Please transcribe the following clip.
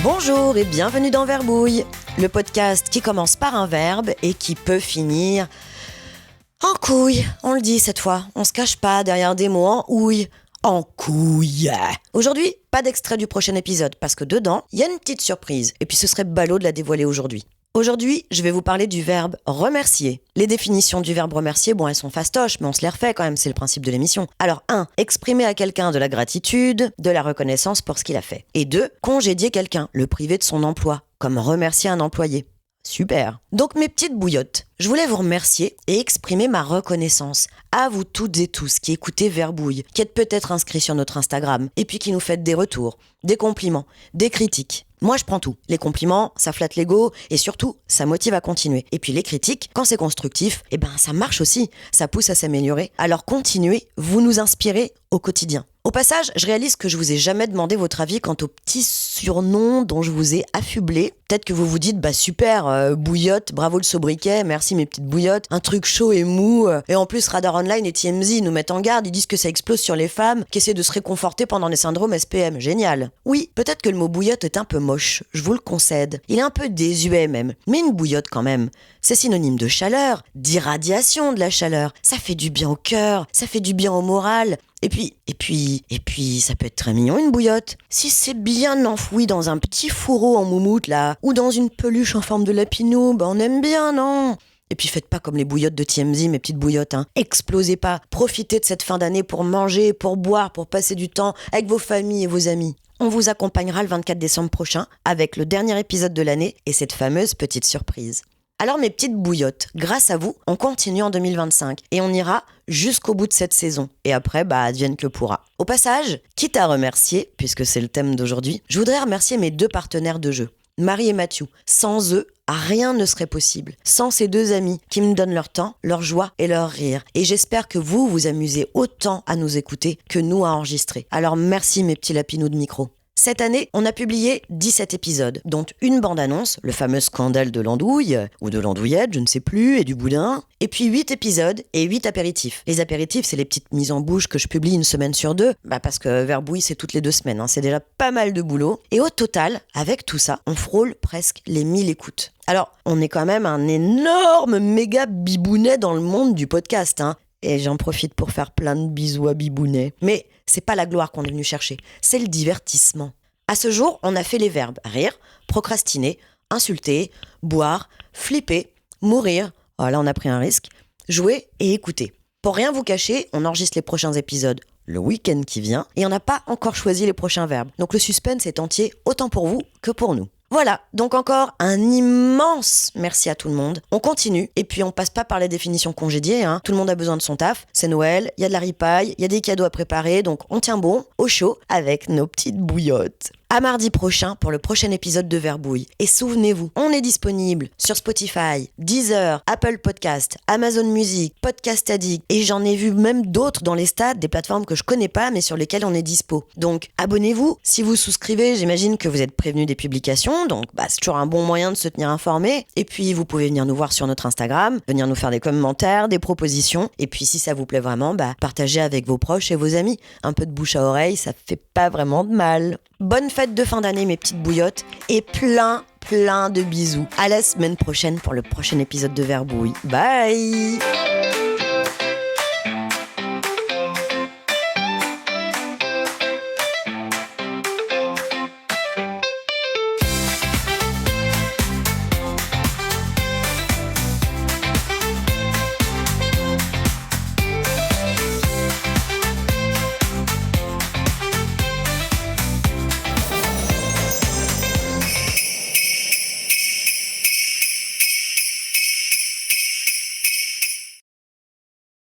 Bonjour et bienvenue dans Verbouille, le podcast qui commence par un verbe et qui peut finir en couille. On le dit cette fois, on se cache pas derrière des mots en ouille. En couille. Aujourd'hui, pas d'extrait du prochain épisode parce que dedans, il y a une petite surprise et puis ce serait ballot de la dévoiler aujourd'hui. Aujourd'hui, je vais vous parler du verbe remercier. Les définitions du verbe remercier, elles sont fastoches, mais on se les refait quand même, c'est le principe de l'émission. Alors 1, exprimer à quelqu'un de la gratitude, de la reconnaissance pour ce qu'il a fait. Et 2, congédier quelqu'un, le priver de son emploi, comme remercier un employé. Super. Donc mes petites bouillottes, je voulais vous remercier et exprimer ma reconnaissance à vous toutes et tous qui écoutez Verbouille, qui êtes peut-être inscrits sur notre Instagram et puis qui nous faites des retours, des compliments, des critiques. Moi, je prends tout. Les compliments, ça flatte l'ego et surtout, ça motive à continuer. Et puis les critiques, quand c'est constructif, ça marche aussi. Ça pousse à s'améliorer. Alors continuez, vous nous inspirez au quotidien. Au passage, je réalise que je vous ai jamais demandé votre avis quant au petit surnom dont je vous ai affublé. Peut-être que vous vous dites, super, bouillotte, bravo le sobriquet, merci mes petites bouillottes, un truc chaud et mou. Et en plus, Radar Online et TMZ nous mettent en garde, ils disent que ça explose sur les femmes qui essaient de se réconforter pendant les syndromes SPM. Génial. Oui, peut-être que le mot bouillotte est un peu moche, je vous le concède. Il est un peu désuet même, mais une bouillotte quand même. C'est synonyme de chaleur, d'irradiation de la chaleur. Ça fait du bien au cœur, ça fait du bien au moral. Et puis, ça peut être très mignon une bouillotte. Si c'est bien enfoui dans un petit fourreau en moumoute là, ou dans une peluche en forme de lapinou, on aime bien, non ? Et puis faites pas comme les bouillottes de TMZ, mes petites bouillottes, Explosez pas. Profitez de cette fin d'année pour manger, pour boire, pour passer du temps avec vos familles et vos amis. On vous accompagnera le 24 décembre prochain avec le dernier épisode de l'année et cette fameuse petite surprise. Alors mes petites bouillottes, grâce à vous, on continue en 2025 et on ira jusqu'au bout de cette saison. Et après, advienne que pourra. Au passage, quitte à remercier, puisque c'est le thème d'aujourd'hui, je voudrais remercier mes 2 partenaires de jeu, Marie et Mathieu. Sans eux, rien ne serait possible. Sans ces 2 amis qui me donnent leur temps, leur joie et leur rire. Et j'espère que vous vous amusez autant à nous écouter que nous à enregistrer. Alors merci mes petits lapinous de micro. Cette année, on a publié 17 épisodes, dont une bande-annonce, le fameux scandale de l'andouille, ou de l'andouillette, je ne sais plus, et du boudin, et puis 8 épisodes et 8 apéritifs. Les apéritifs, c'est les petites mises en bouche que je publie une semaine sur 2, parce que Verbouille, c'est toutes les 2 semaines, c'est déjà pas mal de boulot. Et au total, avec tout ça, on frôle presque les 1000 écoutes. Alors, on est quand même un énorme méga bibounet dans le monde du podcast, Et j'en profite pour faire plein de bisous à Bibounet. Mais c'est pas la gloire qu'on est venu chercher, c'est le divertissement. À ce jour, on a fait les verbes rire, procrastiner, insulter, boire, flipper, mourir, là on a pris un risque, jouer et écouter. Pour rien vous cacher, on enregistre les prochains épisodes le week-end qui vient et on n'a pas encore choisi les prochains verbes. Donc le suspense est entier autant pour vous que pour nous. Voilà, donc encore un immense merci à tout le monde. On continue, et puis on passe pas par les définitions congédiées, Tout le monde a besoin de son taf, c'est Noël, il y a de la ripaille, il y a des cadeaux à préparer, donc on tient bon, au chaud, avec nos petites bouillottes. À mardi prochain pour le prochain épisode de Verbouille. Et souvenez-vous, on est disponible sur Spotify, Deezer, Apple Podcast, Amazon Music, Podcast Addict, et j'en ai vu même d'autres dans les stats, des plateformes que je connais pas, mais sur lesquelles on est dispo. Donc abonnez-vous, si vous souscrivez, j'imagine que vous êtes prévenu des publications, donc c'est toujours un bon moyen de se tenir informé. Et puis vous pouvez venir nous voir sur notre Instagram, venir nous faire des commentaires, des propositions, et puis si ça vous plaît vraiment, partagez avec vos proches et vos amis. Un peu de bouche à oreille, ça fait pas vraiment de mal. Bonne fête de fin d'année mes petites bouillottes et plein de bisous. À la semaine prochaine pour le prochain épisode de Verbouille. Bye!